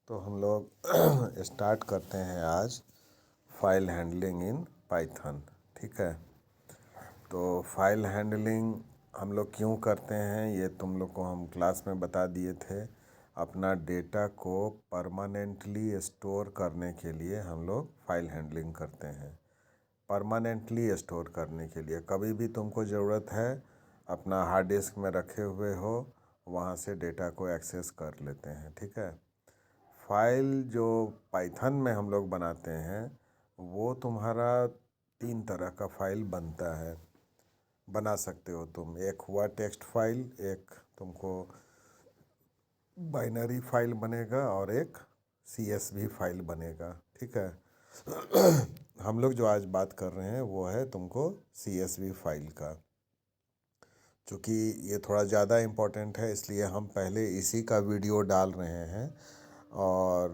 तो हम लोग स्टार्ट करते हैं आज फाइल हैंडलिंग इन पाइथन। ठीक है, तो फाइल हैंडलिंग हम लोग क्यों करते हैं ये तुम लोग को हम क्लास में बता दिए थे। अपना डेटा को परमानेंटली स्टोर करने के लिए हम लोग फाइल हैंडलिंग करते हैं। परमानेंटली स्टोर करने के लिए कभी भी तुमको ज़रूरत है अपना हार्ड डिस्क में रखे हुए हो, वहाँ से डेटा को एक्सेस कर लेते हैं। ठीक है, फाइल जो पाइथन में हम लोग बनाते हैं वो तुम्हारा 3 तरह का फाइल बना सकते हो तुम। एक हुआ टेक्स्ट फाइल, एक तुमको बाइनरी फाइल बनेगा और एक CSV फाइल बनेगा। ठीक है, हम लोग जो आज बात कर रहे हैं वो है तुमको CSV फाइल का। चूँकि ये थोड़ा ज़्यादा इम्पोर्टेंट है इसलिए हम पहले इसी का वीडियो डाल रहे हैं और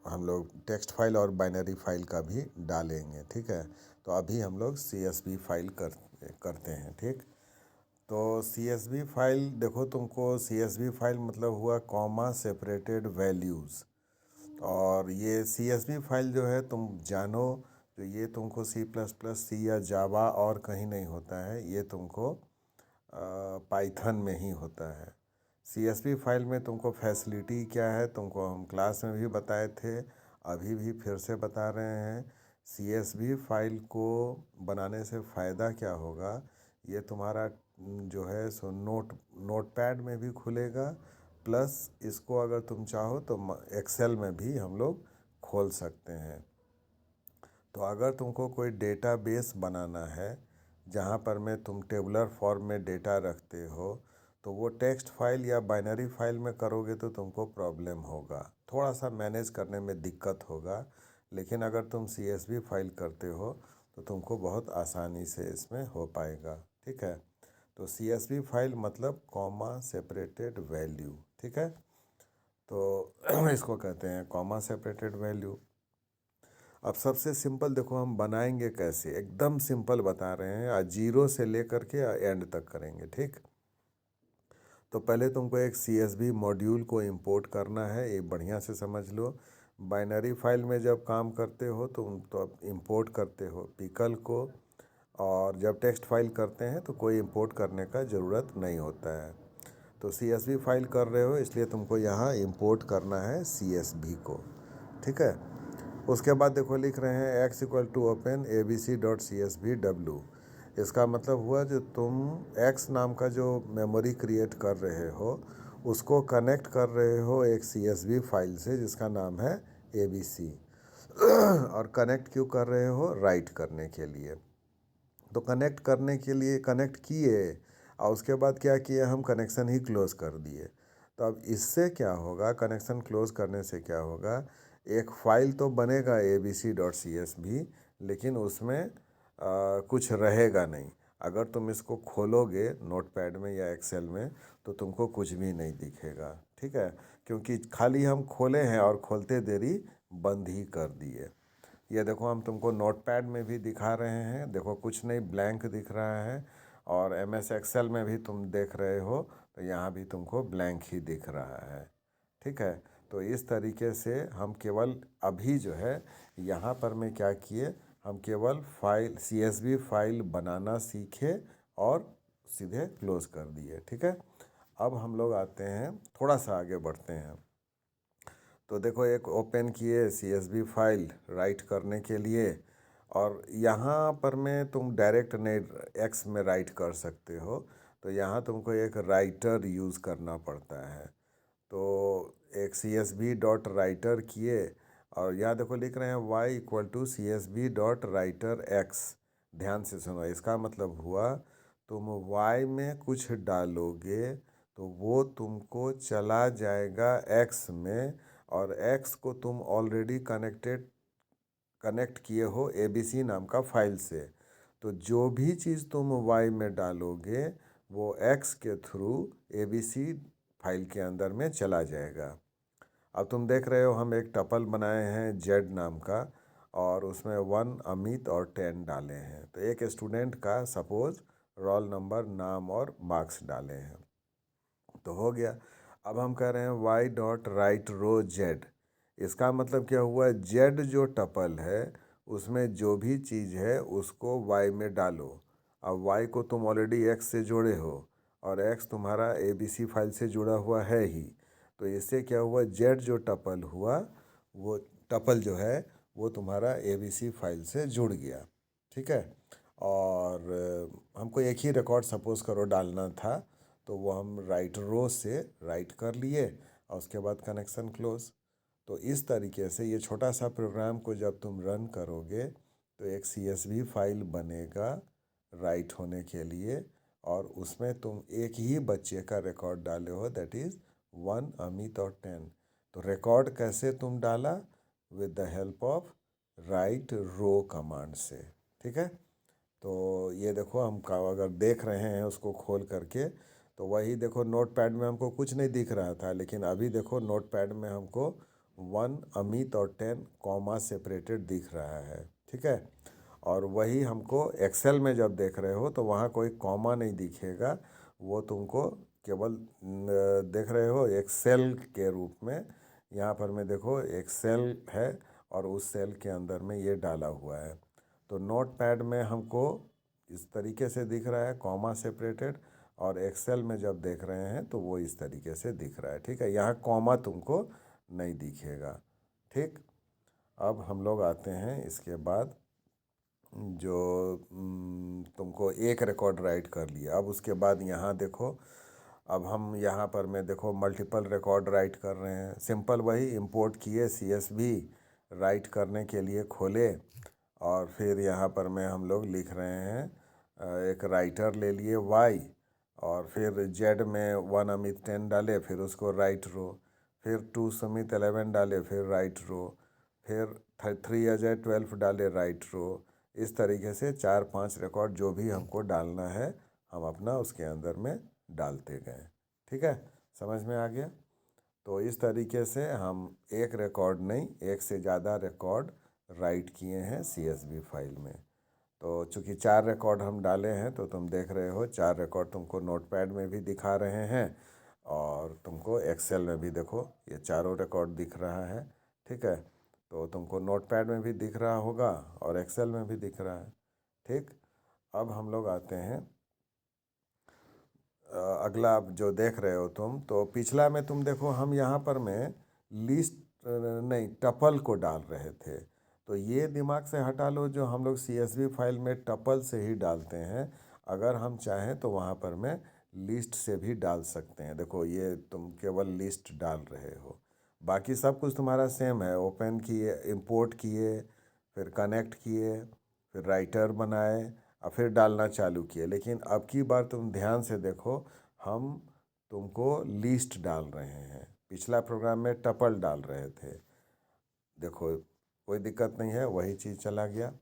हम लोग टेक्स्ट फाइल और बाइनरी फाइल का भी डालेंगे। ठीक है, तो अभी हम लोग CSV फाइल करते हैं। ठीक, तो CSV फाइल देखो, तुमको CSV फाइल मतलब हुआ कॉमा सेपरेटेड वैल्यूज़। और ये CSV फाइल जो है तुम जानो, तो ये तुमको C++, या जावा और कहीं नहीं होता है, ये तुमको पाइथन में ही होता है। CSV फाइल में तुमको फैसिलिटी क्या है तुमको हम क्लास में भी बताए थे, अभी भी फिर से बता रहे हैं। CSV फाइल को बनाने से फ़ायदा क्या होगा, ये तुम्हारा जो है सो नोटपैड में भी खुलेगा, प्लस इसको अगर तुम चाहो तो एक्सेल में भी हम लोग खोल सकते हैं। तो अगर तुमको कोई डेटाबेस बनाना है जहाँ पर में तुम टेबुलर फॉर्म में डेटा रखते हो, तो वो टेक्स्ट फाइल या बाइनरी फाइल में करोगे तो तुमको प्रॉब्लम होगा, थोड़ा सा मैनेज करने में दिक्कत होगा। लेकिन अगर तुम CSV फाइल करते हो तो तुमको बहुत आसानी से इसमें हो पाएगा। ठीक है, तो CSV फाइल मतलब कॉमा सेपरेटेड वैल्यू। ठीक है, तो इसको कहते हैं कॉमा सेपरेटेड वैल्यू। अब सबसे सिंपल देखो हम बनाएंगे कैसे, एकदम सिंपल बता रहे हैं, आज जीरो से लेकर के एंड तक करेंगे। ठीक, तो पहले तुमको एक CSV मॉड्यूल को इंपोर्ट करना है, ये बढ़िया से समझ लो। बाइनरी फाइल में जब काम करते हो तुम तो इंपोर्ट करते हो पिकल को, और जब टेक्स्ट फाइल करते हैं तो कोई इंपोर्ट करने का ज़रूरत नहीं होता है। तो CSV फाइल कर रहे हो इसलिए तुमको यहाँ इंपोर्ट करना है CSV को। ठीक है, उसके बाद देखो लिख रहे हैं x=open abc.csv_w। इसका मतलब हुआ जो तुम x नाम का जो मेमोरी क्रिएट कर रहे हो उसको कनेक्ट कर रहे हो एक CSV फाइल से जिसका नाम है ABC। और कनेक्ट क्यों कर रहे हो, राइट करने के लिए। तो कनेक्ट करने के लिए कनेक्ट किए और उसके बाद क्या किए, हम कनेक्शन ही क्लोज़ कर दिए। तो अब इससे क्या होगा, कनेक्शन क्लोज़ करने से क्या होगा, एक फ़ाइल तो बनेगा abc.csv, लेकिन उसमें कुछ रहेगा नहीं। अगर तुम इसको खोलोगे नोटपैड में या एक्सेल में तो तुमको कुछ भी नहीं दिखेगा। ठीक है, क्योंकि खाली हम खोले हैं और खोलते देरी बंद ही कर दिए। ये देखो हम तुमको नोटपैड में भी दिखा रहे हैं, देखो कुछ नहीं, ब्लैंक दिख रहा है। और MS एक्सेल में भी तुम देख रहे हो तो यहाँ भी तुमको ब्लैंक ही दिख रहा है। ठीक है, तो इस तरीके से हम केवल अभी जो है यहाँ पर मैं क्या किए, हम केवल फाइल CSV फाइल बनाना सीखे और सीधे क्लोज़ कर दिए। ठीक है, अब हम लोग आते हैं, थोड़ा सा आगे बढ़ते हैं। तो देखो एक ओपन किए CSV फाइल राइट करने के लिए, और यहाँ पर में तुम डायरेक्ट नहीं एक्स में राइट कर सकते हो, तो यहाँ तुमको एक राइटर यूज़ करना पड़ता है। तो एक CSV.writer किए और यहाँ देखो लिख रहे हैं y=CSV.writer x। ध्यान से सुनो, इसका मतलब हुआ तुम y में कुछ डालोगे तो वो तुमको चला जाएगा x में, और x को तुम ऑलरेडी कनेक्ट किए हो ABC नाम का फाइल से। तो जो भी चीज़ तुम y में डालोगे वो x के थ्रू ABC फाइल के अंदर में चला जाएगा। अब तुम देख रहे हो हम एक टपल बनाए हैं Z नाम का, और उसमें 1 अमित और 10 डाले हैं। तो एक स्टूडेंट का सपोज रोल नंबर, नाम और मार्क्स डाले हैं, तो हो गया। अब हम कह रहे हैं वाई डॉट राइट रो जेड। इसका मतलब क्या हुआ, जेड जो टपल है उसमें जो भी चीज़ है उसको वाई में डालो। अब वाई को तुम ऑलरेडी एक्स से जोड़े हो और एक्स तुम्हारा ए बी सी फाइल से जुड़ा हुआ है ही, तो इससे क्या हुआ, जेड जो टपल हुआ वो टपल जो है वो तुम्हारा ए बी सी फाइल से जुड़ गया। ठीक है। और हमको एक ही रिकॉर्ड सपोज़ करो डालना था, तो वो हम राइट रो से राइट कर लिए और उसके बाद कनेक्शन क्लोज। तो इस तरीके से ये छोटा सा प्रोग्राम को जब तुम रन करोगे तो एक CSV फाइल बनेगा राइट होने के लिए, और उसमें तुम एक ही बच्चे का रिकॉर्ड डाले हो, दैट इज़ 1 अमित और 10। तो रिकॉर्ड कैसे तुम डाला, with the help of write row command से। ठीक है। तो ये देखो हम अगर देख रहे हैं उसको खोल करके, तो वही देखो नोट पैड में हमको कुछ नहीं दिख रहा था, लेकिन अभी देखो नोट पैड में हमको 1 अमित और 10 कॉमा सेपरेटेड दिख रहा है। ठीक है। और वही हमको एक्सेल में जब देख रहे हो तो वहाँ कोई कॉमा नहीं दिखेगा, वो तुमको केवल देख रहे हो एक सेल के रूप में। यहाँ पर में देखो एक सेल है और उस सेल के अंदर में ये डाला हुआ है। तो नोट पैड में हमको इस तरीके से दिख रहा है कॉमा सेपरेटेड, और एक्सेल में जब देख रहे हैं तो वो इस तरीके से दिख रहा है। ठीक है। यहाँ कॉमा तुमको नहीं दिखेगा। ठीक। अब हम लोग आते हैं इसके बाद, जो तुमको एक रिकॉर्ड राइट कर लिया, अब उसके बाद यहाँ देखो, अब हम यहाँ पर मैं देखो मल्टीपल रिकॉर्ड राइट कर रहे हैं। सिंपल वही इंपोर्ट किए CSV राइट करने के लिए खोले, और फिर यहाँ पर मैं हम लोग लिख रहे हैं एक राइटर ले लिए वाई, और फिर जेड में 1 अमित 10 डाले, फिर उसको राइट रो, फिर 2 सुमित 11 डाले, फिर राइट रो, फिर 3 अजय 12 डाले, राइट रो। इस तरीके से 4-5 रिकॉर्ड जो भी हमको डालना है हम अपना उसके अंदर में डालते गए। ठीक है। समझ में आ गया। तो इस तरीके से हम एक रिकॉर्ड नहीं, एक से ज़्यादा रिकॉर्ड राइट किए हैं CSV फाइल में। तो चूँकि 4 रिकॉर्ड हम डाले हैं, तो तुम देख रहे हो 4 रिकॉर्ड तुमको नोटपैड में भी दिखा रहे हैं, और तुमको एक्सेल में भी देखो ये चारों रिकॉर्ड दिख रहा है। ठीक है। तो तुमको नोटपैड में भी दिख रहा होगा और एक्सेल में भी दिख रहा है। ठीक। अब हम लोग आते हैं अगला, आप जो देख रहे हो तुम, तो पिछला में तुम देखो हम यहाँ पर में लिस्ट नहीं टपल को डाल रहे थे। तो ये दिमाग से हटा लो, जो हम लोग CSV फाइल में टपल से ही डालते हैं। अगर हम चाहें तो वहाँ पर में लिस्ट से भी डाल सकते हैं। देखो ये तुम केवल लिस्ट डाल रहे हो, बाकी सब कुछ तुम्हारा सेम है। ओपन किए, इंपोर्ट किए, फिर कनेक्ट किए, फिर राइटर बनाए, और फिर डालना चालू किए। लेकिन अब की बार तुम ध्यान से देखो, हम तुमको लिस्ट डाल रहे हैं। पिछला प्रोग्राम में टपल डाल रहे थे। देखो कोई दिक्कत नहीं है, वही चीज़ चला गया।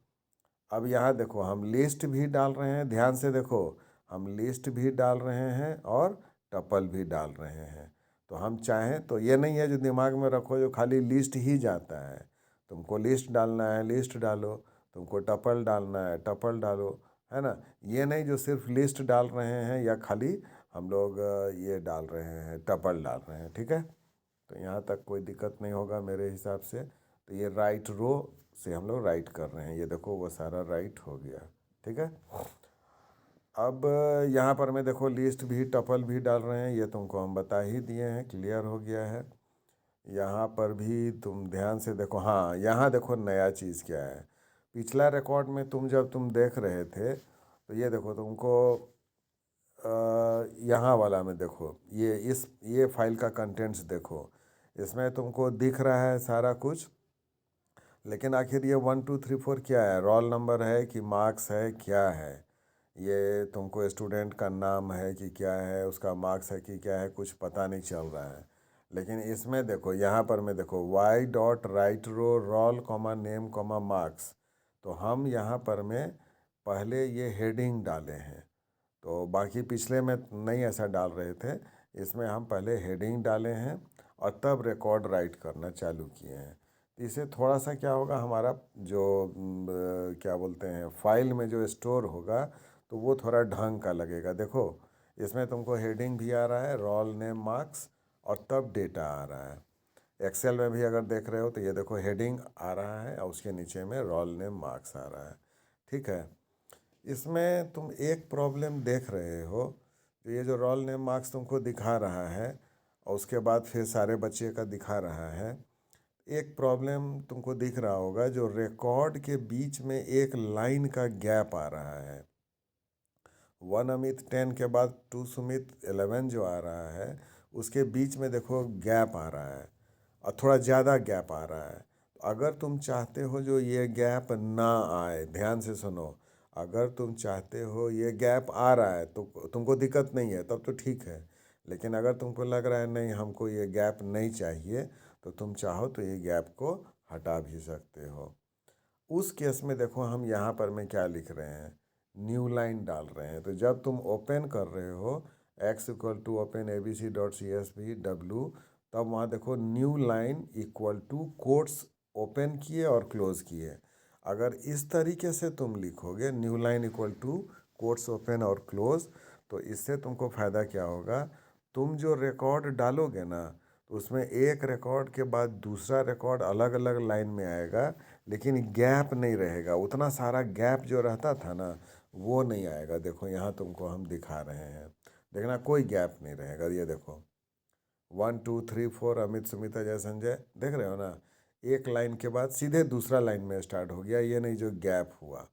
अब यहाँ देखो हम लिस्ट भी डाल रहे हैं, ध्यान से देखो, हम लिस्ट भी डाल रहे हैं और टपल भी डाल रहे हैं। तो हम चाहें तो ये नहीं है जो दिमाग में रखो जो खाली लिस्ट ही जाता है। तुमको लिस्ट डालना है लिस्ट डालो, तुमको टपल डालना है टपल डालो, है ना। ये नहीं जो सिर्फ लिस्ट डाल रहे हैं या खाली हम लोग ये डाल रहे हैं टपल डाल रहे हैं। ठीक है। तो यहाँ तक कोई दिक्कत नहीं होगा मेरे हिसाब से। तो ये राइट रो से हम लोग राइट कर रहे हैं, ये देखो वो सारा राइट हो गया। ठीक है। अब यहाँ पर मैं देखो लिस्ट भी टपल भी डाल रहे हैं, ये तुमको हम बता ही दिए हैं, क्लियर हो गया है। यहाँ पर भी तुम ध्यान से देखो, हाँ यहाँ देखो नया चीज़ क्या है। पिछला रिकॉर्ड में तुम जब तुम देख रहे थे तो ये देखो तुमको यहाँ वाला में देखो, ये फाइल का कंटेंट्स देखो, इसमें तुमको दिख रहा है सारा कुछ। लेकिन आखिर ये 1 2 3 4 क्या है, रोल नंबर है कि मार्क्स है, क्या है ये, तुमको स्टूडेंट का नाम है कि क्या है, उसका मार्क्स है कि क्या है, कुछ पता नहीं चल रहा है। लेकिन इसमें देखो, यहाँ पर मैं देखो y dot write row roll comma name comma marks, तो हम यहाँ पर में पहले ये हेडिंग डाले हैं। तो बाकी पिछले में नहीं ऐसा डाल रहे थे, इसमें हम पहले हेडिंग डाले हैं और तब रिकॉर्ड राइट करना चालू किए हैं। तो इससे थोड़ा सा क्या होगा, हमारा जो क्या बोलते हैं फाइल में जो स्टोर होगा तो वो थोड़ा ढंग का लगेगा। देखो इसमें तुमको हेडिंग भी आ रहा है रोल नेम मार्क्स, और तब डेटा आ रहा है। एक्सेल में भी अगर देख रहे हो तो ये देखो हेडिंग आ रहा है और उसके नीचे में रोल नेम मार्क्स आ रहा है, ठीक है। इसमें तुम एक प्रॉब्लम देख रहे हो, तो ये जो रोल नेम मार्क्स तुमको दिखा रहा है और उसके बाद फिर सारे बच्चे का दिखा रहा है, एक प्रॉब्लम तुमको दिख रहा होगा जो रिकॉर्ड के बीच में एक लाइन का गैप आ रहा है। 1 अमित 10 के बाद 2 सुमित 11 जो आ रहा है उसके बीच में देखो गैप आ रहा है और थोड़ा ज़्यादा गैप आ रहा है। तो अगर तुम चाहते हो जो ये गैप ना आए, ध्यान से सुनो, अगर तुम चाहते हो ये गैप आ रहा है तो तुमको दिक्कत नहीं है, तब तो ठीक है। लेकिन अगर तुमको लग रहा है नहीं हमको ये गैप नहीं चाहिए, तो तुम चाहो तो ये गैप को हटा भी सकते हो। उस केस में देखो हम यहाँ पर में क्या लिख रहे हैं, न्यू लाइन डाल रहे हैं। तो जब तुम ओपन कर रहे हो x=, ओपन abc.csv तब वहाँ देखो new line equal to quotes open किए और क्लोज किए। अगर इस तरीके से तुम लिखोगे new line equal to quotes open और क्लोज, तो इससे तुमको फ़ायदा क्या होगा, तुम जो रिकॉर्ड डालोगे ना तो उसमें एक रिकॉर्ड के बाद दूसरा रिकॉर्ड अलग अलग लाइन में आएगा, लेकिन गैप नहीं रहेगा। उतना सारा गैप जो रहता था ना वो नहीं आएगा। देखो यहाँ तुमको हम दिखा रहे हैं, देखना कोई गैप नहीं रहेगा। ये देखो 1 2 3 4 अमित सुमिता जय संजय, देख रहे हो ना, एक लाइन के बाद सीधे दूसरा लाइन में स्टार्ट हो गया, ये नहीं जो गैप हुआ।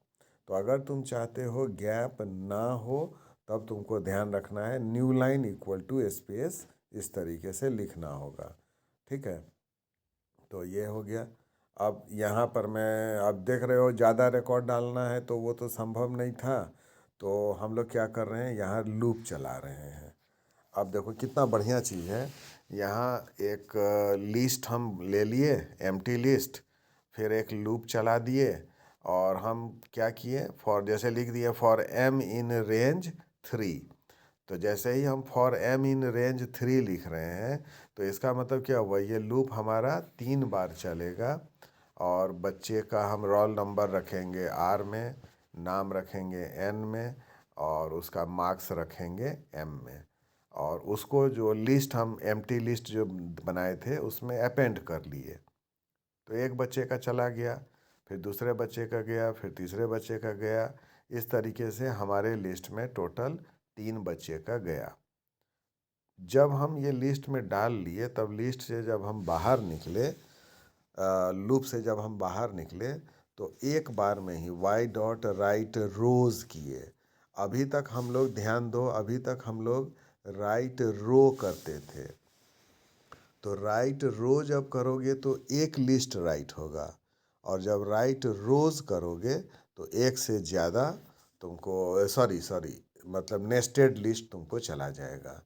तो अगर तुम चाहते हो गैप ना हो तब तुमको ध्यान रखना है new line equal to space, इस तरीके से लिखना होगा, ठीक है। तो ये हो गया। अब यहाँ पर मैं, अब देख रहे हो ज़्यादा रिकॉर्ड डालना है तो वो तो संभव नहीं था, तो हम लोग क्या कर रहे हैं यहाँ लूप चला रहे हैं। अब देखो कितना बढ़िया चीज़ है, यहाँ एक लिस्ट हम ले लिए, एम्प्टी लिस्ट, फिर एक लूप चला दिए और हम क्या किए, फॉर जैसे लिख दिए फॉर m इन रेंज 3। तो जैसे ही हम फॉर m इन रेंज 3 लिख रहे हैं तो इसका मतलब क्या हुआ, ये लूप हमारा 3 बार चलेगा और बच्चे का हम रोल नंबर रखेंगे r में, नाम रखेंगे n में और उसका मार्क्स रखेंगे m में, और उसको जो लिस्ट हम एम्प्टी लिस्ट जो बनाए थे उसमें अपेंड कर लिए। तो एक बच्चे का चला गया, फिर दूसरे बच्चे का गया, फिर तीसरे बच्चे का गया, इस तरीके से हमारे लिस्ट में टोटल 3 बच्चे का गया। जब हम ये लिस्ट में डाल लिए तब लिस्ट से जब हम बाहर निकले, लूप से जब हम बाहर निकले तो एक बार में ही y.write_rows किए। अभी तक हम लोग, ध्यान दो, अभी तक हम लोग राइट रो करते थे। तो राइट रो जब करोगे तो एक लिस्ट राइट होगा, और जब राइट रोज करोगे तो एक से ज़्यादा तुमको, सॉरी मतलब नेस्टेड लिस्ट तुमको चला जाएगा।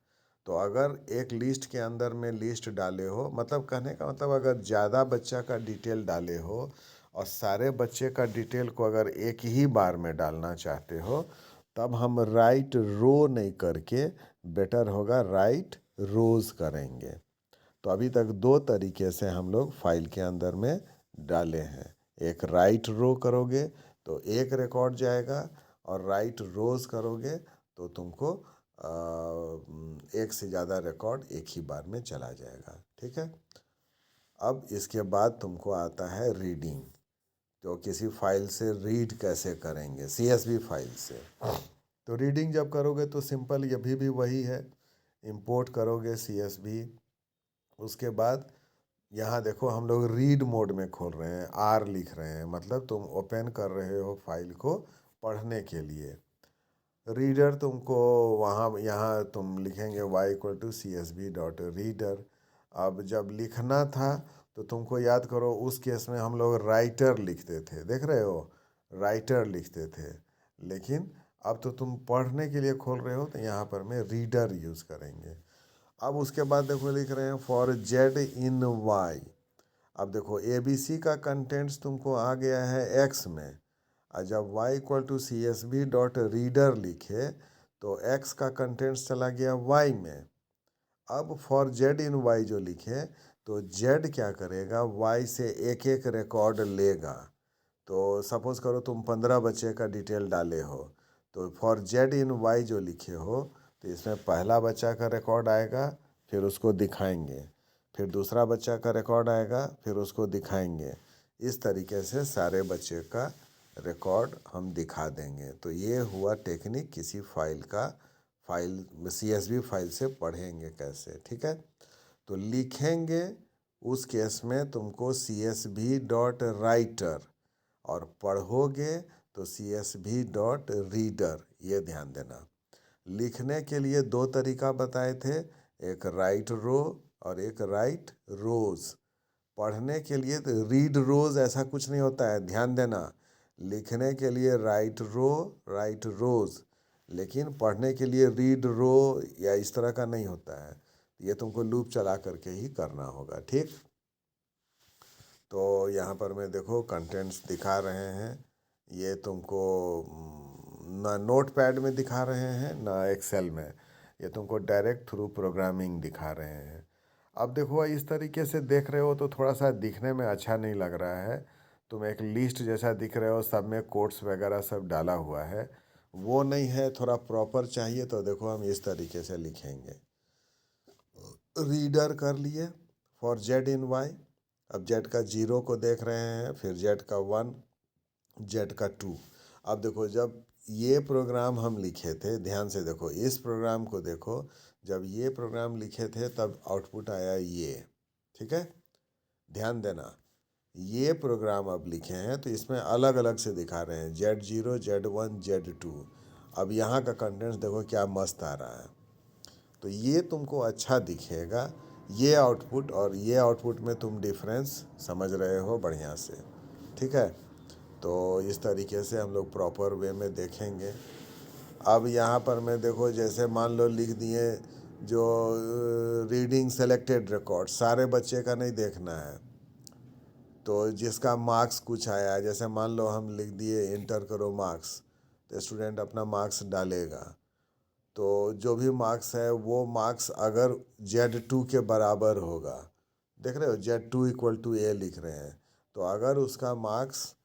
तो अगर एक लिस्ट के अंदर में लिस्ट डाले हो, मतलब कहने का मतलब अगर ज़्यादा बच्चा का डिटेल डाले हो और सारे बच्चे का डिटेल को अगर एक ही बार में डालना चाहते हो, तब हम राइट रो नहीं करके बेटर होगा राइट रोज करेंगे। तो अभी तक 2 तरीके से हम लोग फाइल के अंदर में डाले हैं, एक राइट रो करोगे तो एक रिकॉर्ड जाएगा, और राइट रोज करोगे तो तुमको एक से ज़्यादा रिकॉर्ड एक ही बार में चला जाएगा, ठीक है। अब इसके बाद तुमको आता है रीडिंग, तो किसी फाइल से रीड कैसे करेंगे, CSV फाइल से। तो रीडिंग जब करोगे तो सिंपल ये भी वही है, इंपोर्ट करोगे CSV, उसके बाद यहाँ देखो हम लोग रीड मोड में खोल रहे हैं, R लिख रहे हैं, मतलब तुम ओपन कर रहे हो फाइल को पढ़ने के लिए। रीडर तुमको वहाँ यहाँ तुम लिखेंगे y=csv.reader। अब जब लिखना था तो तुमको याद करो, उस केस में हम लोग राइटर लिखते थे, देख रहे हो, राइटर लिखते थे। लेकिन अब तो तुम पढ़ने के लिए खोल रहे हो तो यहाँ पर मैं रीडर यूज़ करेंगे। अब उसके बाद देखो लिख रहे हैं फॉर z इन y। अब देखो ABC का कंटेंट्स तुमको आ गया है x में, और जब y=csv.reader लिखे तो x का कंटेंट्स चला गया y में। अब फॉर z इन y जो लिखे तो z क्या करेगा, y से एक एक रिकॉर्ड लेगा। तो सपोज़ करो तुम 15 बच्चे का डिटेल डाले हो, तो फॉर z इन y जो लिखे हो तो इसमें पहला बच्चा का रिकॉर्ड आएगा, फिर उसको दिखाएंगे, फिर दूसरा बच्चा का रिकॉर्ड आएगा, फिर उसको दिखाएंगे। इस तरीके से सारे बच्चे का रिकॉर्ड हम दिखा देंगे। तो ये हुआ टेक्निक किसी फाइल CSV फाइल से पढ़ेंगे कैसे, ठीक है। तो लिखेंगे उस केस में तुमको CSV.writer और पढ़ोगे तो CSV.reader, ये ध्यान देना। लिखने के लिए दो तरीका बताए थे, एक राइट रो और एक राइट रोज। पढ़ने के लिए तो रीड रोज ऐसा कुछ नहीं होता है, ध्यान देना। लिखने के लिए राइट रो राइट रोज, लेकिन पढ़ने के लिए रीड रो या इस तरह का नहीं होता है। ये तुमको लूप चला करके ही करना होगा, ठीक। तो यहाँ पर मैं देखो कंटेंट्स दिखा रहे हैं, ये तुमको ना नोट पैड में दिखा रहे हैं ना एक्सेल में, ये तुमको डायरेक्ट थ्रू प्रोग्रामिंग दिखा रहे हैं। अब देखो इस तरीके से देख रहे हो तो थोड़ा सा दिखने में अच्छा नहीं लग रहा है। तुम एक लिस्ट जैसा दिख रहे हो, सब में कोट्स वगैरह सब डाला हुआ है, वो नहीं है, थोड़ा प्रॉपर चाहिए। तो देखो हम इस तरीके से लिखेंगे, रीडर कर लिए फॉर Z in Y। अब Z का 0 को देख रहे हैं, फिर Z का 1, Z का 2। अब देखो जब ये प्रोग्राम हम लिखे थे, ध्यान से देखो इस प्रोग्राम को देखो, जब ये प्रोग्राम लिखे थे तब आउटपुट आया ये, ठीक है। ध्यान देना, ये प्रोग्राम अब लिखे हैं तो इसमें अलग अलग से दिखा रहे हैं, Z0, Z1, Z2। अब यहाँ का कंटेंट्स देखो क्या मस्त आ रहा है। तो ये तुमको अच्छा दिखेगा, ये आउटपुट और ये आउटपुट में तुम डिफरेंस समझ रहे हो बढ़िया से, ठीक है। तो इस तरीके से हम लोग प्रॉपर वे में देखेंगे। अब यहाँ पर मैं देखो जैसे मान लो लिख दिए जो रीडिंग सेलेक्टेड रिकॉर्ड, सारे बच्चे का नहीं देखना है। तो जिसका मार्क्स कुछ आया, जैसे मान लो हम लिख दिए इंटर करो मार्क्स, तो स्टूडेंट अपना मार्क्स डालेगा। तो जो भी मार्क्स है वो मार्क्स अगर Z2 के बराबर होगा, देख रहे हो Z2 = A लिख रहे हैं, तो अगर उसका मार्क्स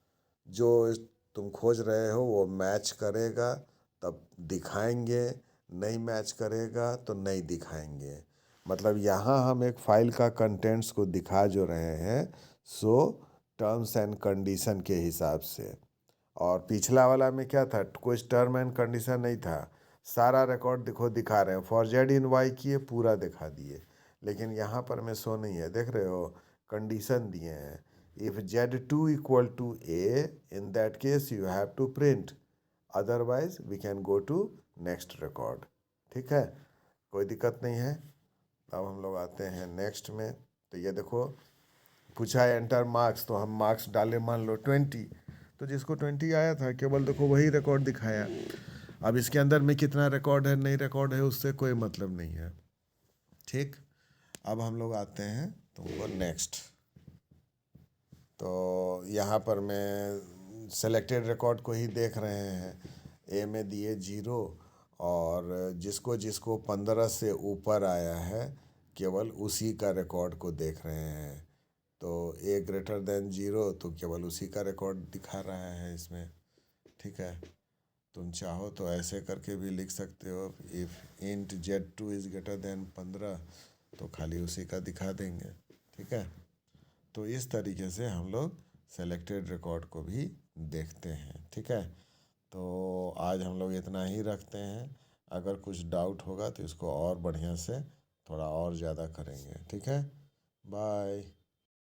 जो तुम खोज रहे हो वो मैच करेगा तब दिखाएंगे, नहीं मैच करेगा तो नहीं दिखाएंगे। मतलब यहाँ हम एक फाइल का कंटेंट्स को दिखा जो रहे हैं सो टर्म्स एंड कंडीशन के हिसाब से। और पिछला वाला में क्या था, कुछ टर्म एंड कंडीशन नहीं था, सारा रिकॉर्ड दिखा रहे हैं। फॉर Z in Y किए पूरा दिखा दिए, लेकिन यहाँ पर में शो नहीं है, देख रहे हो कंडीशन दिए हैं। If Z2 = A, in that case you have to print, otherwise we can go to next record, ठीक है, कोई दिक्कत नहीं है। अब हम लोग आते हैं नेक्स्ट में। तो ये देखो पूछा है एंटर मार्क्स, तो हम मार्क्स डाले मान लो 20, तो जिसको 20 आया था केवल देखो वही रिकॉर्ड दिखाया। अब इसके अंदर में कितना रिकॉर्ड है नहीं रिकॉर्ड है उससे कोई मतलब नहीं है, ठीक। अब हम लोग आते हैं तुमको नेक्स्ट। तो यहाँ पर मैं सेलेक्टेड रिकॉर्ड को ही देख रहे हैं, ए में दिए 0, और जिसको जिसको 15 से ऊपर आया है केवल उसी का रिकॉर्ड को देख रहे हैं। तो A <0 तो केवल उसी का रिकॉर्ड दिखा रहा है इसमें, ठीक है। तुम चाहो तो ऐसे करके भी लिख सकते हो, इफ़ इंट Z2 > 15 तो खाली उसी का दिखा देंगे, ठीक है। तो इस तरीके से हम लोग सेलेक्टेड रिकॉर्ड को भी देखते हैं, ठीक है। तो आज हम लोग इतना ही रखते हैं, अगर कुछ डाउट होगा तो इसको और बढ़िया से थोड़ा और ज़्यादा करेंगे, ठीक है। बाय।